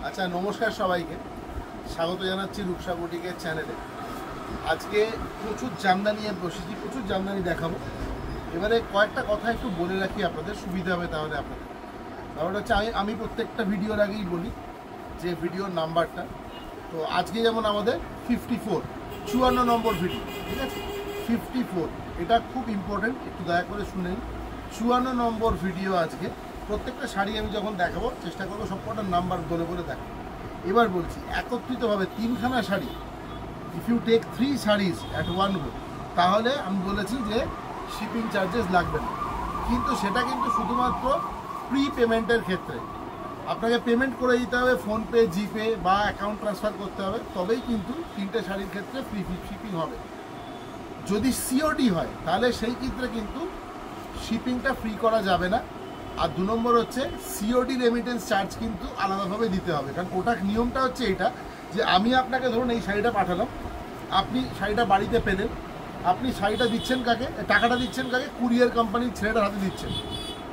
আচ্ছা, নমস্কার সবাইকে, স্বাগত জানাচ্ছি রূপসা বুটিকের চ্যানেলে। আজকে প্রচুর জামদানি নিয়ে বসেছি, প্রচুর জামদানি দেখাবো। এবারে কয়েকটা কথা একটু বলে রাখি, আপনাদের সুবিধা হবে। তাহলে আপনাদের ব্যাপারটা হচ্ছে, আমি প্রত্যেকটা ভিডিওর আগেই বলি যে ভিডিওর নাম্বারটা। তো আজকে যেমন আমাদের 54 নম্বর ভিডিও, ঠিক আছে? 54, এটা খুব ইম্পর্টেন্ট, একটু দয়া করে শুনেন। 54 নম্বর ভিডিও আজকে। প্রত্যেকটা শাড়ি আমি যখন দেখাবো চেষ্টা করবো সবকটার নাম্বার বলে বলে দেখাবো। এবার বলছি, একত্রিতভাবে 3খানা sari, if you take 3 saris at one go, তাহলে আমি বলেছি যে শিপিং চার্জেস লাগবে না। কিন্তু সেটা কিন্তু শুধুমাত্র প্রি পেমেন্টের ক্ষেত্রে। আপনাকে পেমেন্ট করে দিতে হবে, ফোনপে, জিপে বা অ্যাকাউন্ট ট্রান্সফার করতে হবে, তবেই কিন্তু 3টে শাড়ির ক্ষেত্রে ফ্রি শিপিং হবে। যদি সিওডি হয় তাহলে সেই ক্ষেত্রে কিন্তু শিপিংটা ফ্রি করা যাবে না। আর 2 নম্বর হচ্ছে, সিওডি রেমিটেন্স চার্জ কিন্তু আলাদাভাবে দিতে হবে। কারণ ওটার নিয়মটা হচ্ছে এটা, যে আমি আপনাকে ধরুন এই শাড়িটা পাঠালাম, আপনি শাড়িটা বাড়িতে পেলেন, আপনি শাড়িটা দিচ্ছেন কাকে, টাকাটা দিচ্ছেন কাকে? কুরিয়ার কোম্পানির ছেলেটার হাতে দিচ্ছেন।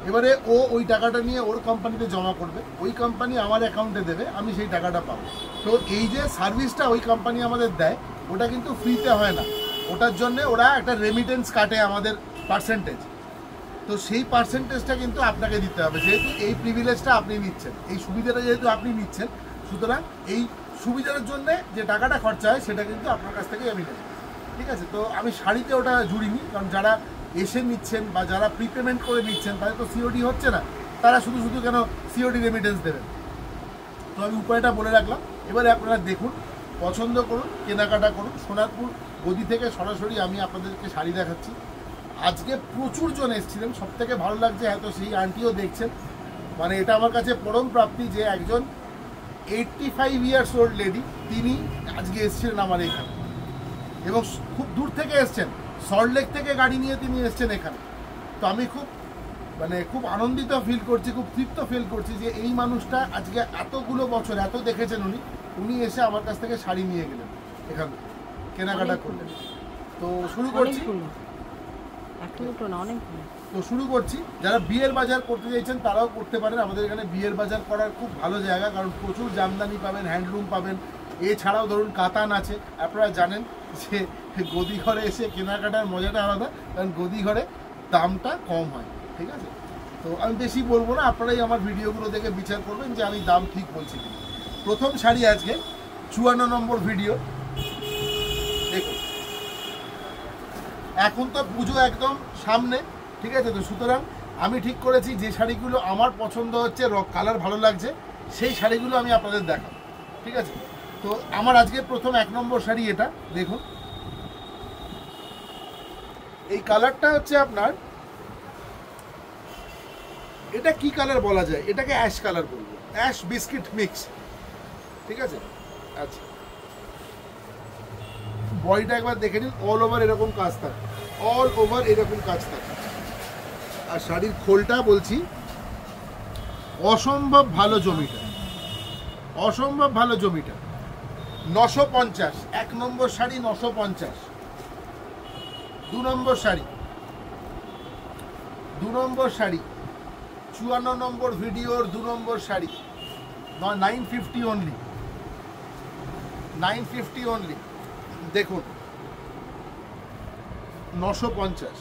এবারে ও ওই টাকাটা নিয়ে ওর কোম্পানিতে জমা করবে, ওই কোম্পানি আমার অ্যাকাউন্টে দেবে, আমি সেই টাকাটা পাবো। তো এই যে সার্ভিসটা ওই কোম্পানি আমাদের দেয়, ওটা কিন্তু ফ্রিতে হয় না। ওটার জন্যে ওরা একটা রেমিটেন্স কাটে আমাদের পার্সেন্টেজ। তো সেই পার্সেন্টেজটা কিন্তু আপনাকে দিতে হবে, যেহেতু এই প্রিভিলেজটা আপনি নিচ্ছেন, এই সুবিধাটা যেহেতু আপনি নিচ্ছেন, সুতরাং এই সুবিধার জন্য যে টাকাটা খরচা হয় সেটা কিন্তু আপনার কাছ থেকে আমি নেব, ঠিক আছে? তো আমি শাড়িতে ওটা জুড়িনি, কারণ যারা এসে নিচ্ছেন বা যারা প্রিপেমেন্ট করে নিচ্ছেন তাদের তো সিওডি হচ্ছে না, তারা শুধু শুধু কেন সিওডি রেমিটেন্স দেবেন? তো আমি উপায়টা বলে রাখলাম। এবারে আপনারা দেখুন, পছন্দ করুন, কেনাকাটা করুন। সোনারপুর গদি থেকে সরাসরি আমি আপনাদেরকে শাড়ি দেখাচ্ছি। আজকে প্রচুর জন এসেছিলেন, সব থেকে ভালো লাগছে, হয়তো সেই আন্টিও দেখছেন। মানে এটা আমার কাছে পরম প্রাপ্তি যে একজন 85 ইয়ার্স ওল্ড লেডি, তিনি আজকে এসেছিলেন আমার এখানে, এবং খুব দূর থেকে এসছেন, সল্টলেক থেকে গাড়ি নিয়ে তিনি এসছেন এখানে। তো আমি খুব আনন্দিত ফিল করছি, খুব তৃপ্ত ফিল করছি যে এই মানুষটা আজকে এতগুলো বছর এত দেখেছেন উনি এসে আমার কাছ থেকে শাড়ি নিয়ে গেলেন, এখানে কেনাকাটা করলেন। তো শুরু করছি। তো শুরু করছি। যারা বিয়ের বাজার করতে চাইছেন তারাও করতে পারেন। আমাদের এখানে বিয়ের বাজার করার খুব ভালো জায়গা, কারণ প্রচুর জামদানি পাবেন, হ্যান্ডলুম পাবেন। এছাড়াও ধরুন কাতান আছে। আপনারা জানেন যে গদি ঘরে এসে কেনাকাটার মজাটা আলাদা, কারণ গদি ঘরে দামটা কম হয়, ঠিক আছে? তো আমি বেশি বলবো না, আপনারাই আমার ভিডিওগুলো দেখে বিচার করবেন যে আমি দাম ঠিক বলছি কিনা। প্রথম শাড়ি আজকে 54 নম্বর ভিডিও। দেখুন, এখন তো পুজো একদম সামনে, ঠিক আছে? তো সুতরাং আমি ঠিক করেছি যে শাড়িগুলো আমার পছন্দ হচ্ছে, কালার ভালো লাগছে, সেই শাড়িগুলো আমি আপনাদের দেখাবো, ঠিক আছে? তো আমার আজকে প্রথম 1 নম্বর শাড়ি এটা দেখুন। এই কালারটা হচ্ছে আপনার, এটা কি কালার বলা যায়? এটাকে অ্যাশ কালার বলবো, অ্যাশ বিস্কিট মিক্স, ঠিক আছে? আচ্ছা, বডিটা একবার দেখে নিন, অল ওভার এরকম কাজ থাকে, অল ওভার এরকম কাজ থাকে। আর শাড়ির খোলটা বলছি অসম্ভব ভালো জমিটা, অসম্ভব ভালো জমিটা। 950, 1 নম্বর শাড়ি 950। 2 নম্বর শাড়ি, 2 নম্বর শাড়ি 54 নম্বর ভিডিওর 2 নম্বর শাড়ি, 950 অনলি, 950 অনলি। দেখুন 950।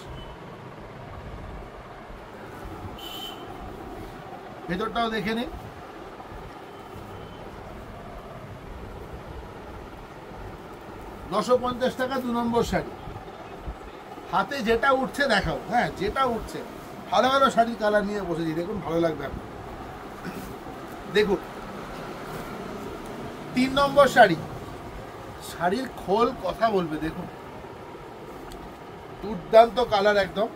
ভেতরটাও দেখে নিন। 950 টাকা 2 নম্বর শাড়ি। হাতে যেটা উঠছে দেখাও, হ্যাঁ যেটা উঠছে। ভালো ভালো শাড়ির কালার নিয়ে বসেছি, দেখুন ভালো লাগবে আপনার। দেখুন 3 নম্বর শাড়ি। শাড়ির খোল কথা বলবে, দেখুন দুর্দান্ত কালার একদম।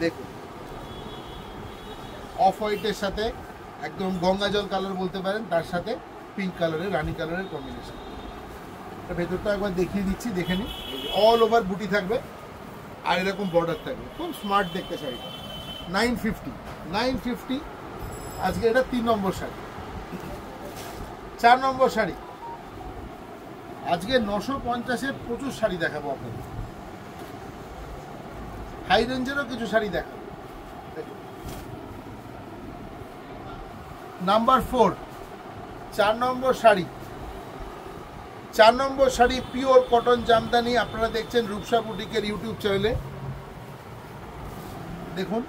দেখুন অফ হোয়াইটের সাথে একদম গঙ্গা জল কালার বলতে পারেন, তার সাথে পিঙ্ক কালারের, রানী কালারের কম্বিনেশন। ভেতরটা একবার দেখিয়ে দিচ্ছি, দেখে নিন। অল ওভার বুটি থাকবে আর এরকম বর্ডার থাকবে, খুব স্মার্ট দেখতে শাড়িটা। 950 আজকে এটা 3 নম্বর শাড়ি। 4 নম্বর শাড়ি আজকে 950-এর প্রচুর শাড়ি দেখাবো আপনাদের। হাই রেঞ্জেরও কিছু শাড়ি দেখাবো। নাম্বার 4, 4 নম্বর শাড়ি। 4 নম্বর শাড়ি পিওর কটন জামদানি। আপনারা দেখছেন রূপসা বুটিকের ইউটিউব চ্যানেলে। দেখুন,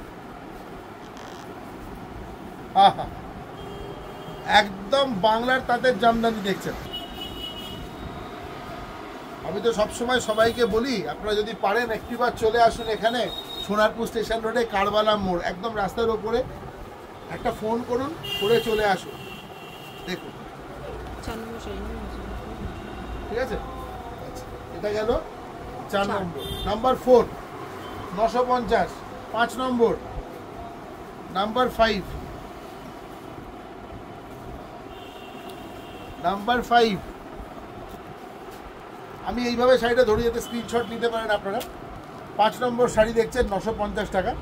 আহা, একদম বাংলার তাঁতের জামদানি দেখছেন। আমি তো সবসময় সবাইকে বলি, আপনারা যদি পারেন একটিবার চলে আসুন এখানে, সোনারপুর স্টেশন রোডে কারবালা মোড়, একদম রাস্তার ওপরে। একটা ফোন করুন, করে চলে আসুন। দেখুন, ঠিক আছে। আচ্ছা, এটা গেল 4 নম্বর। নাম্বার 4, 950। 5 নম্বর, নাম্বার 5। নাম্বার 5, আমি এইভাবে শাড়িটা ধরে যেতে স্ক্রিনশট নিতে পারেন আপনারা। 5 নম্বর শাড়ি দেখছেন, 950 টাকা।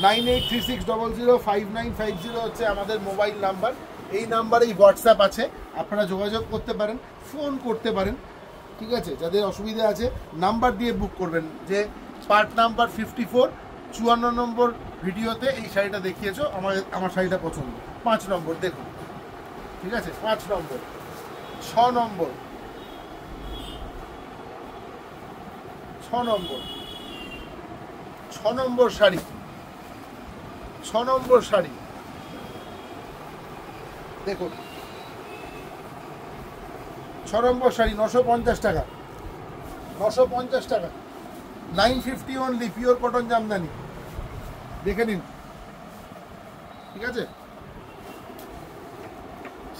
9836005950 হচ্ছে আমাদের মোবাইল নাম্বার। এই নাম্বারেই হোয়াটসঅ্যাপ আছে, আপনারা যোগাযোগ করতে পারেন, ফোন করতে পারেন, ঠিক আছে। যাদের অসুবিধা আছে নাম্বার দিয়ে বুক করবেন, যে পার্ট নাম্বার 54, 54 নম্বর ভিডিওতে এই শাড়িটা দেখিয়েছো, আমার শাড়িটা পছন্দ। 5 নম্বর দেখুন, ঠিক আছে। 5 নম্বর। 6 নম্বর, 6 নম্বর, 6 নম্বর শাড়ি। 6 নম্বর শাড়ি দেখুন, 6 নম্বর শাড়ি 950 টাকা। 950 টাকা, 950 অনলি, পিওর কটন জামদানি। দেখে নিন, ঠিক আছে।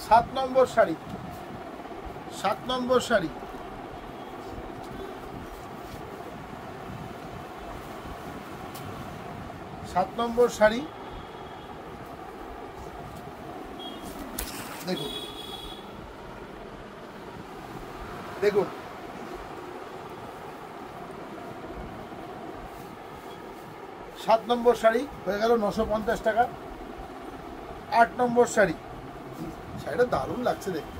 7 নম্বর শাড়ি। 7 নম্বর শাড়ি, 7 নম্বর শাড়ি দেখুন, দেখুন, 7 নম্বর শাড়ি হয়ে গেল 950 টাকা। 8 নম্বর শাড়ি, শাড়িটা দারুণ লাগছে দেখতে।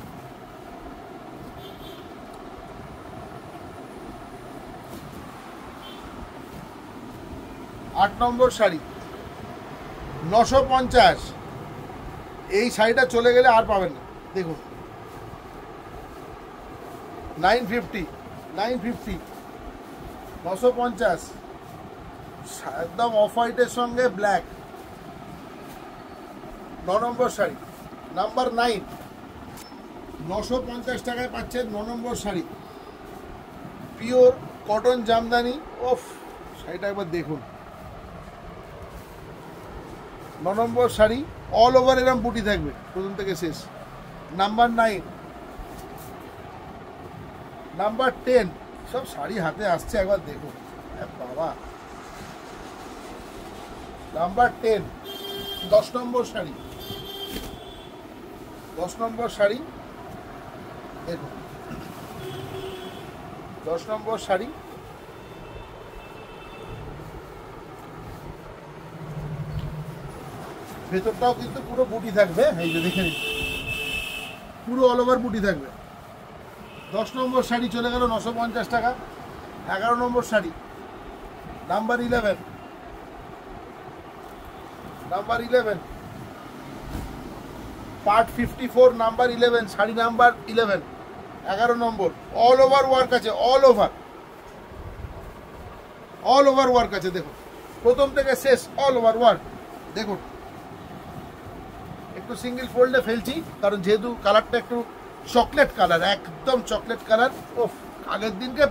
8 নম্বর শাড়ি 950। এই শাড়িটা চলে গেলে আর পাবেন না। দেখুন, 950, 950, 950, একদম অফ হোয়াইটের সঙ্গে ব্ল্যাক। 9 নম্বর শাড়ি, নাম্বার 9, 950 টাকায় পাচ্ছেন 9 নম্বর শাড়ি, পিওর কটন জামদানি। ওফ, শাড়িটা একবার দেখুন। 9 নম্বর শাড়ি, অল ওভার এরকম বুটি থাকবে প্রথম থেকে শেষ। নাম্বার 9, নাম্বার 10, সব শাড়ি হাতে আসছে, একবার দেখুন বাবা। নাম্বার 10, 10 নম্বর শাড়ি। 10 নম্বর শাড়ি দেখুন, 10 নম্বর শাড়ি। ভেতরটাও কিন্তু পুরো বুটি থাকবে, এই যে দেখে নিন, পুরো অল ওভার বুটি থাকবে। 10 নম্বর শাড়ি চলে গেল 950 টাকা। 11 নম্বর sari, number 11, number 11, part 54, number 11, sari number 11, 11 নম্বর। অল ওভার ওয়ার্ক আছে, all over, all over work আছে। দেখুন, প্রথম থেকে শেষ অল ওভার ওয়ার্ক। দেখুন, একটু সিঙ্গেল ফোল্ডে ফেলছি, কারণ যেহেতু কালারটা একটু চকলেট কালার, একদম চকলেট কালার। ও, আগের দিনকে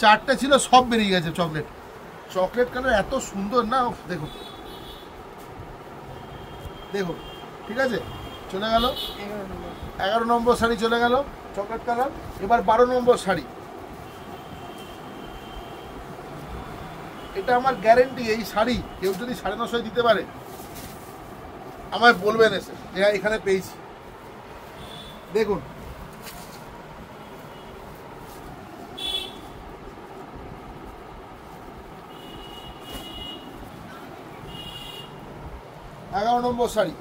4টে ছিল, সব বেরিয়ে গেছে চকলেট। চকলেট কালার এত সুন্দর না, দেখুন, দেখুন, ঠিক আছে। চলে গেল 11 নম্বর শাড়ি, চলে গেল চকলেট কালার। এবার 12 নম্বর শাড়ি। এটা আমার গ্যারেন্টি, এই শাড়ি কেউ যদি 950 দিতে পারে, আমায় বলবেন এসে যে এখানে পেয়েছি। দেখুন, এগারো নম্বর শাড়ি,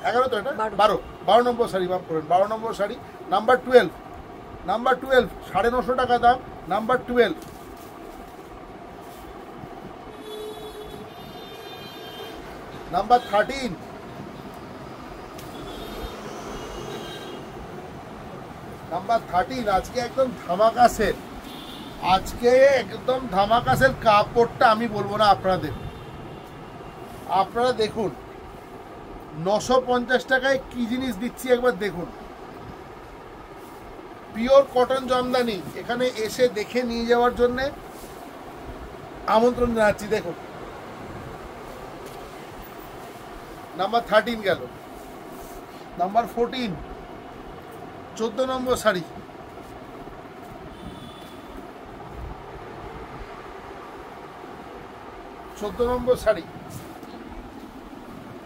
11 তো এটা, 12 নম্বর শাড়ি, মাফ করেন, 12 নম্বর শাড়ি, নাম্বার 12, নাম্বার 12, 950 টাকা দাম, নাম্বার 12, নাম্বার 13, নাম্বার 13 আজকে একদম ধামাকা সেল, আজকে একদম ধামাকা সেল। কাপড়টা আমি বলবো না, আপনারা দেখুন 950 টাকায় কি জিনিস দিচ্ছি একবার দেখুন। পিওর কটন জামদানি, এখানে এসে দেখে নিয়ে যাওয়ার জন্যে আমন্ত্রণ জানাচ্ছি। দেখুন নাম্বার 13 গেল। নাম্বার 14, 14 নম্বর শাড়ি,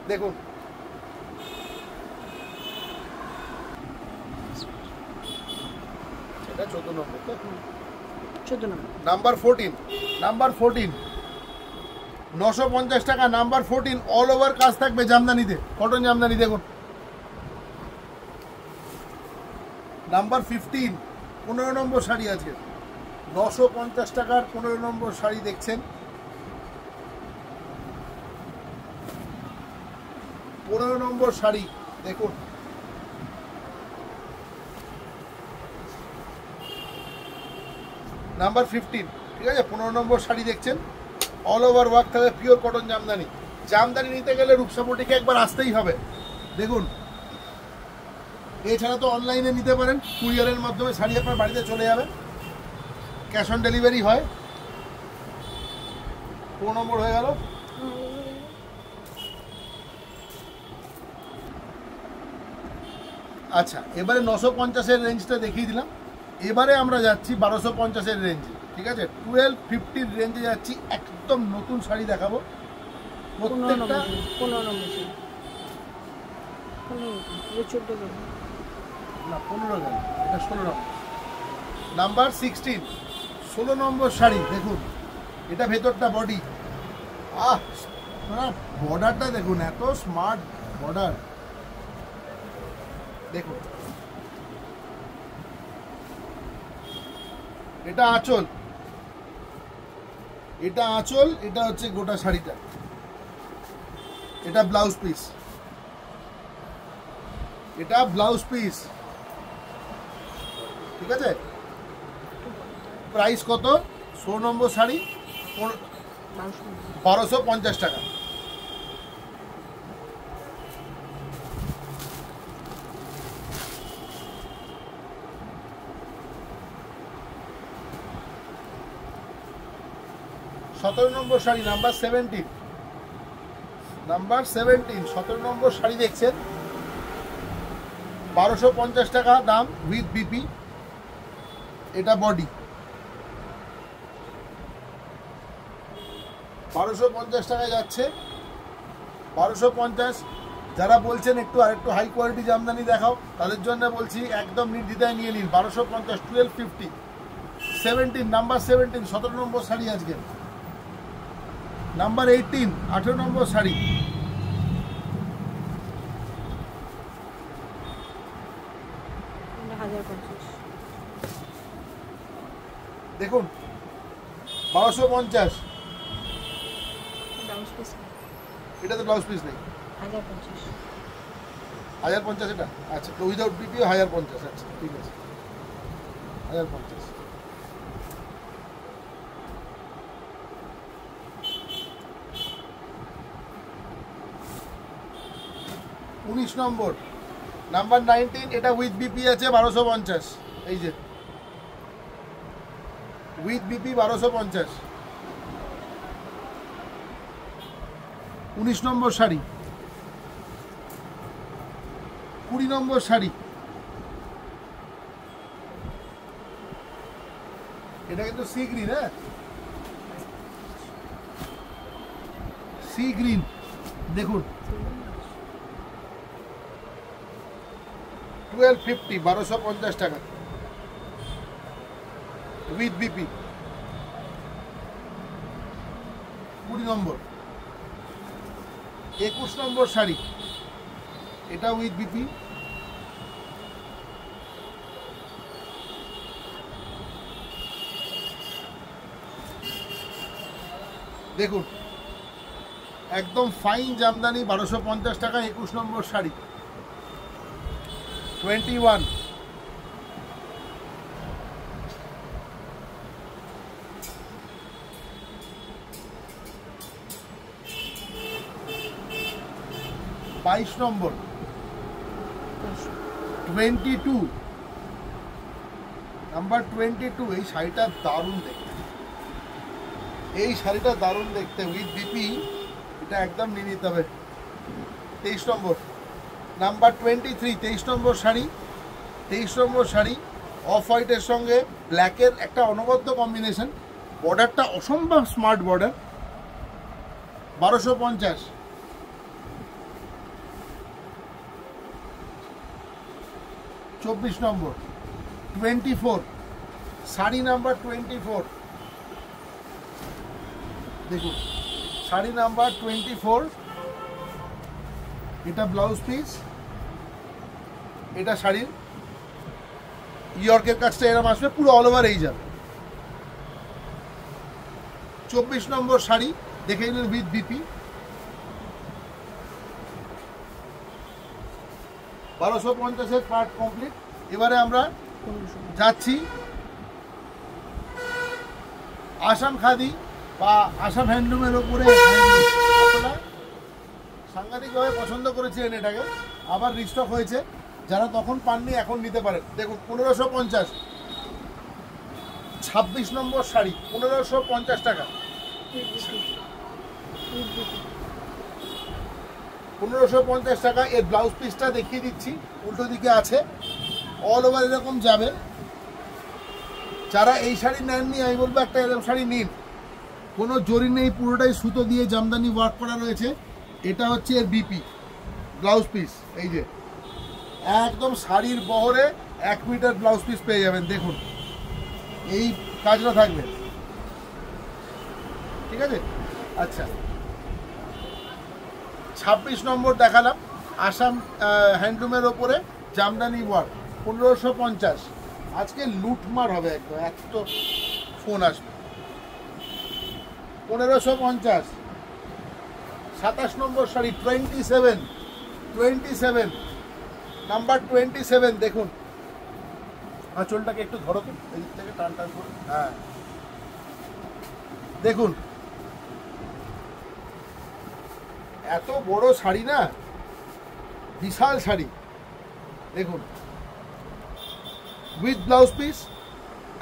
দেখুন। এটা 14 নম্বর তো? 14 নম্বর। নাম্বার 14, 950 টাকা। নাম্বার 14 অল ওভার কাজ থাকবে জামদানিতে, কটন জামদানি। দেখুন নাম্বার 15, 15 নম্বর শাড়ি আছে, 950 টাকার 15 নম্বর শাড়ি দেখছেন। 15 নম্বর শাড়ি দেখুন। নাম্বার 15, ঠিক আছে, 15 নম্বর শাড়ি দেখছেন। অল ওভার ওয়ার্ক থাকবে, পিওর কটন জামদানি। জামদানি নিতে গেলে রূপসাপটিকে একবার আসতেই হবে। দেখুন, এছাড়া তো অনলাইনে নিতে পারেন, কুরিয়ারের মাধ্যমে শাড়ি আপনার বাড়িতে চলে যাবে, ক্যাশ অন ডেলিভারি হয়। 15 নম্বর হয়ে গেল। আচ্ছা, এবারে 950-এর রেঞ্জটা দেখিয়ে দিলাম। এবারে আমরা যাচ্ছি 1250-এর রেঞ্জে, ঠিক আছে। 1250 রেঞ্জে যাচ্ছি, একদম নতুন শাড়ি দেখাবো প্রত্যেকটা। 15 নম্বর শাড়ি, 14 গেল না, 15 গেল, এটা 16 নম্বর। নাম্বার 16, 16 নম্বর শাড়ি দেখুন। এটা ভেতরটা বডি, বর্ডারটা দেখুন, এত স্মার্ট বর্ডার দেখুন। এটা আঁচল, এটা হচ্ছে গোটা শাড়িটা। এটা ব্লাউজ পিস, ঠিক আছে। প্রাইস কত? 16 নম্বর শাড়ি 1250 টাকা। সতেরো নম্বর শাড়ি নাম্বার 17, 17 নম্বর শাড়ি দেখছেন। 1250 টাকা দাম উইথ বিপি। এটা বডি, 1250 টাকায় যাচ্ছে। 1250। যারা বলছেন আরেকটু হাই কোয়ালিটি জামদানি দেখাও, তাদের জন্য বলছি একদম নির্দ্বিধায় নিয়ে নিন। 1250, 1250। 17, নাম্বার 17, 17 নম্বর শাড়ি আজকে। নাম্বার 18, 18 নম্বর শাড়ি। দেখুন 1250। এটা তো ব্লাউজ পিস নেই। 1050 এটা, আচ্ছা, তো উইদাউট বিপি 1050। আচ্ছা, ঠিক আছে, 1050। উনিশ নম্বর, নাম্বার 19, এটা উইথ বিপি আছে 1250। এই যে উইথ বিপি 1250। 19 নম্বর শাড়ি। 20 নম্বর শাড়ি, এটা কিন্তু সি গ্রিন, হ্যাঁ, সি গ্রিন দেখুন। 1250, 1250 টাকা উইথ বিপি। 20 নম্বর। 21 নম্বর শাড়ি, এটা উইথ বিপি। দেখুন একদম ফাইন জামদানি 1250 টাকা 21 নম্বর শাড়ি 21। বাইশ নম্বর 22 নাম্বার 22। এই শাড়িটা দারুণ দেখতে, এই শাড়িটা দারুণ দেখতে উইথ বিপি, এটা একদম নিয়ে নিতে হবে। 23 নম্বর নাম্বার 23, 23 নম্বর শাড়ি, 23 নম্বর শাড়ি অফ হোয়াইটের সঙ্গে ব্ল্যাকের একটা অনবদ্য কম্বিনেশন, বর্ডারটা অসম্ভব স্মার্ট বর্ডার, 1250। 24 নম্বর 24 শাড়ি নাম্বার 24, দেখুন শাড়ি নাম্বার 24, এটা ব্লাউজ পিস, এটা শাড়ির ইয়র্কের কাজটা এরকম আসবে, পুরো অল ওভার এই যাবে। 24 নম্বর শাড়ি দেখে নিন উইথ বিপি, 1250-এর পার্ট কমপ্লিট। এবারে আমরা যাচ্ছি আসাম খাদি বা আসাম হ্যান্ডলুমের ওপরে। আপনারা সাংঘাতিকভাবে পছন্দ করেছিলেন এটাকে, আবার রিস্টক হয়েছে, যারা তখন পাননি এখন নিতে পারেন। দেখুন 1550, 26 নম্বর শাড়ি 1550 টাকা, 1550 টাকা। এর ব্লাউজ পিসটা দেখিয়ে দিচ্ছি, উল্টো দিকে আছে, অল ওভার এরকম যাবে। যারা এই শাড়ি নেননি আমি বলবো একটা এরকম শাড়ি নিন, কোনো জরি নেই, পুরোটাই সুতো দিয়ে জামদানি ওয়ার্ক করা রয়েছে। এটা হচ্ছে এর বিপি ব্লাউজ পিস, এই যে একদম শাড়ির বহরে 1 মিটার ব্লাউজ পিস পেয়ে যাবেন। দেখুন এই কাজটা থাকবে, ঠিক আছে। আচ্ছা 26 নম্বর দেখালাম আসাম হ্যান্ডলুমের ওপরে জামদানি ওয়ার্ক 1550। আজকে লুটমার হবে একদম, এত ফোন আসবে। 1550। 27 নম্বর শাড়ি 27 নাম্বার 27, দেখুন আঁচলটাকে একটু ধরো তো, এদিক থেকে টান টান করে, হ্যাঁ দেখুন এত বড় শাড়ি না, বিশাল শাড়ি, দেখুন উইথ ব্লাউজ পিস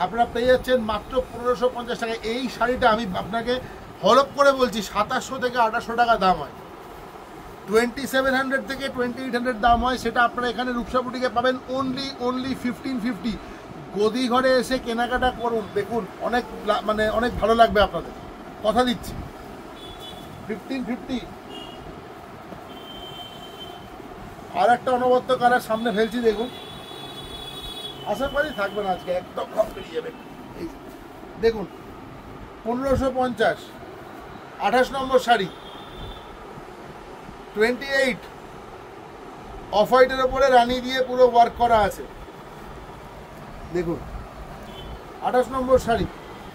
আপনারা পেয়ে যাচ্ছেন মাত্র 1550 টাকা। এই শাড়িটা আমি আপনাকে হলপ করে বলছি 2700 থেকে 2800 টাকা দাম হয়, 2700 থেকে 2800 দাম হয়, সেটা আপনারা এখানে রূপসা বুটিকে পাবেন অনলি 1550। গদি ঘরে এসে কেনাকাটা করুন, দেখুন অনেক ভালো লাগবে আপনাদের, কথা দিচ্ছি। 1550। আর একটা অনবদ্য কালার সামনে ফেলছি, দেখুন আশা করি থাকবে না আজকে, একদম কম বেরিয়ে যাবে। এই দেখুন 1550। 28 নম্বর শাড়ি 28 অফ হোয়াইটের ওপরে রানী দিয়ে পুরো ওয়ার্ক করা আছে, দেখুন 28 নম্বর শাড়ি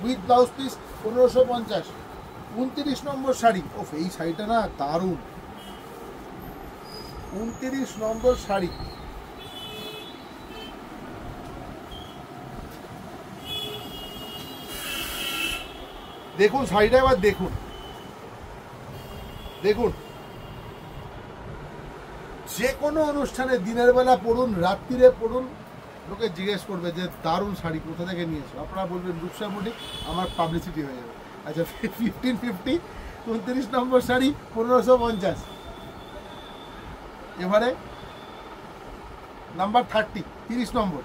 উইথ ব্লাউজ পিস 1550। 29 নম্বর শাড়ি, ওফ এই শাড়িটা না দারুণ, 29 নম্বর শাড়ি, দেখুন শাড়িটা এবার দেখুন, দেখুন যে কোনো অনুষ্ঠানে দিনের বেলা পড়ুন, রাত্রিরে পড়ুন, লোকে জিজ্ঞেস করবে যে দারুণ শাড়ি কোথা থেকে নিয়েছো, আপনারা বলবেন রূপসা বুটিক, আমার পাবলিসিটি হয়ে যাবে। আচ্ছা 1550 29 নম্বর শাড়ি 1550। এবারে নাম্বার 30 নম্বর,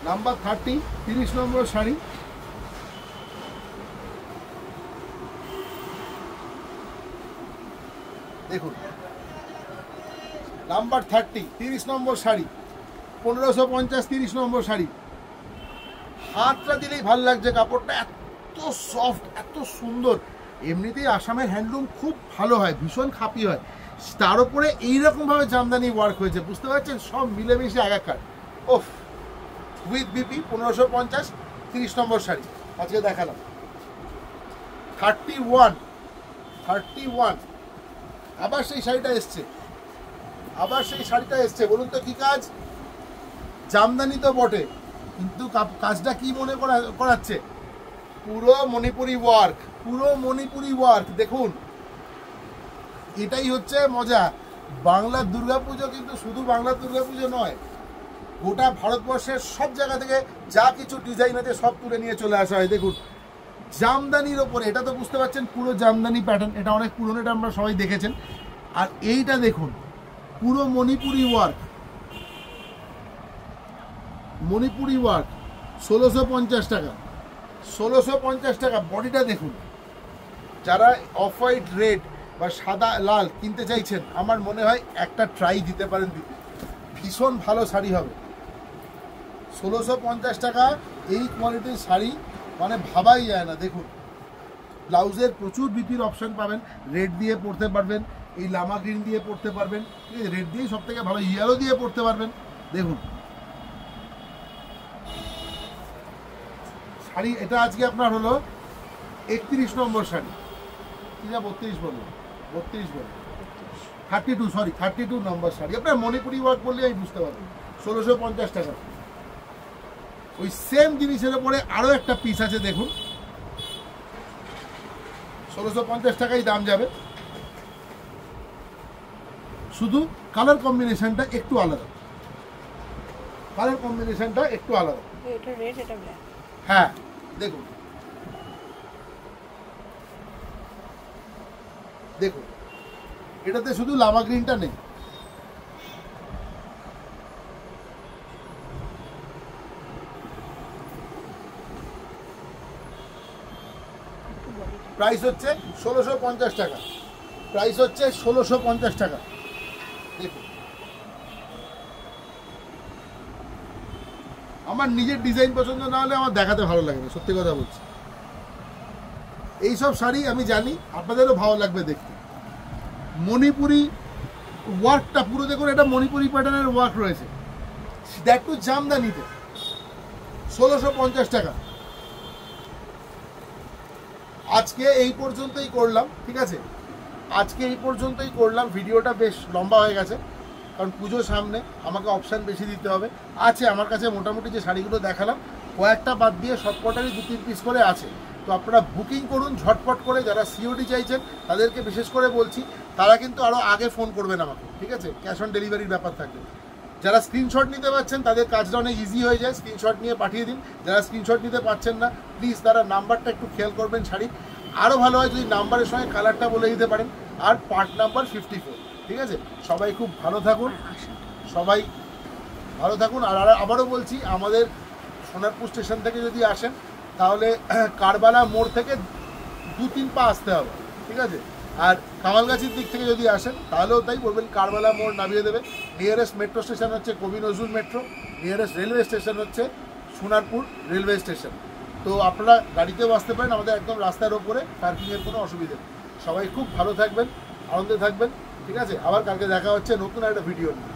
নাম্বার 30 নম্বর শাড়ি, দেখুন নাম্বার 30 নম্বর শাড়ি 1550। 30 নম্বর শাড়ি, হাতটা দিলেই ভালো লাগছে, কাপড়টা এত সফট, এত সুন্দর। এমনিতেই আসামের হ্যান্ডলুম খুব ভালো হয়, ভীষণ খাপি হয়, তার উপরে এইরকমভাবে জামদানি ওয়ার্ক হয়েছে, বুঝতে পারছেন, সব মিলেমিশে একাকার। ওফ উইথ বিপি 1550। 30 নম্বর শাড়ি আজকে দেখালাম। 31 আবার সেই শাড়িটা এসছে বলুন তো কি কাজ? জামদানি তো বটে, কিন্তু কাজটা কি মনে করাচ্ছে? পুরো মণিপুরি ওয়ার্ক। দেখুন, এটাই হচ্ছে মজা। বাংলার দুর্গাপুজো কিন্তু শুধু বাংলার দুর্গাপুজো নয়, গোটা ভারতবর্ষের সব জায়গা থেকে যা কিছু ডিজাইন আছে সব তুলে নিয়ে চলে আসা হয়। দেখুন, জামদানির ওপরে, এটা তো বুঝতে পারছেন পুরো জামদানি প্যাটার্ন, এটা অনেক পুরনো, এটা আমরা সবাই দেখেছেন। আর এইটা দেখুন, পুরো মণিপুরি ওয়ার্ক 1650 টাকা। 1650 টাকা। বডিটা দেখুন, যারা অফ হোয়াইট রেড বা সাদা লাল কিনতে চাইছেন, আমার মনে হয় একটা ট্রাই দিতে পারেন, দিতে ভীষণ ভালো শাড়ি হবে। 1650 টাকা এই কোয়ালিটির শাড়ি মানে ভাবাই যায় না। দেখুন, ব্লাউজের প্রচুর বিপির অপশন পাবেন, রেড দিয়ে পরতে পারবেন, এই লামা গ্রিন দিয়ে পরতে পারবেন, ঠিক আছে, রেড দিয়েই সব থেকে ভালো, ইয়েলো দিয়ে পরতে পারবেন। দেখুন শাড়ি, এটা আজকে আপনার হলো 31 নম্বর শাড়ি, কি না 32 বলবো, 32 নম্বর শাড়ি। আপনার মণিপুরি ওয়ার্ক বললে আমি বুঝতে পারবেন। 1650 টাকা। ওই সেম জিনিসের উপরে আরো একটা পিস আছে, দেখুন 1650 টাকাই দাম যাবে, শুধু কালার কম্বিনেশনটা একটু আলাদা। এটা রেড, এটা ব্ল্যাক। হ্যাঁ, দেখুন এটাতে শুধু লামা গ্রিনটা নেই। প্রাইস হচ্ছে 1650 টাকা। দেখুন, আমার নিজের ডিজাইন পছন্দ না হলে আমার দেখাতে ভালো লাগবে, সত্যি কথা বলছি। এইসব শাড়ি আমি জানি আপনাদেরও ভালো লাগবে দেখতে। মণিপুরি ওয়ার্কটা পুরো দেখুন, এটা মণিপুরি প্যাটার্নের ওয়ার্ক রয়েছে, দ্যাট টু জামদানিতে। 1650 টাকা। আজকে এই পর্যন্তই করলাম, ঠিক আছে, ভিডিওটা বেশ লম্বা হয়ে গেছে, কারণ পুজোর সামনে আমাকে অপশান বেশি দিতে হবে। আছে আমার কাছে মোটামুটি যে শাড়িগুলো দেখালাম, কয়েকটা বাদ দিয়ে সবকটারই 2-3 পিস করে আছে। তো আপনারা বুকিং করুন ঝটপট করে। যারা সিওডি চাইছেন তাদেরকে বিশেষ করে বলছি, তারা কিন্তু আরও আগে ফোন করবেন আমাকে, ঠিক আছে, ক্যাশ অন ডেলিভারির ব্যাপার থাকবে। যারা স্ক্রিনশট নিতে পারছেন তাদের কাজটা অনেক ইজি হয়ে যায়, স্ক্রিনশট নিয়ে পাঠিয়ে দিন। যারা স্ক্রিনশট নিতে পারছেন না, প্লিজ তারা নাম্বারটা একটু খেয়াল করবেন শাড়ি। আরও ভালো হয় যদি নাম্বারের সঙ্গে কালারটা বলে দিতে পারেন। আর পার্ট নাম্বার 54, ঠিক আছে। সবাই খুব ভালো থাকুন, আর আবারও বলছি, আমাদের সোনারপুর স্টেশন থেকে যদি আসেন তাহলে কারবালা মোড় থেকে 2-3 পা আসতে হবে, ঠিক আছে। আর কামালগাছির দিক থেকে যদি আসেন তাহলেও তাই, বলবেন কারবালা মোড় নামিয়ে দেবে। নিয়ারেস্ট মেট্রো স্টেশন হচ্ছে কবি Nazrul metro, nearest railway station হচ্ছে সোনারপুর রেলওয়ে স্টেশন। তো আপনারা গাড়িতেও আসতে পারেন, আমাদের একদম রাস্তার ওপরে, পার্কিংয়ের কোনো অসুবিধা নেই। সবাই খুব ভালো থাকবেন, আনন্দে থাকবেন, ঠিক আছে। আবার কালকে দেখা হচ্ছে নতুন একটা ভিডিও নিয়ে।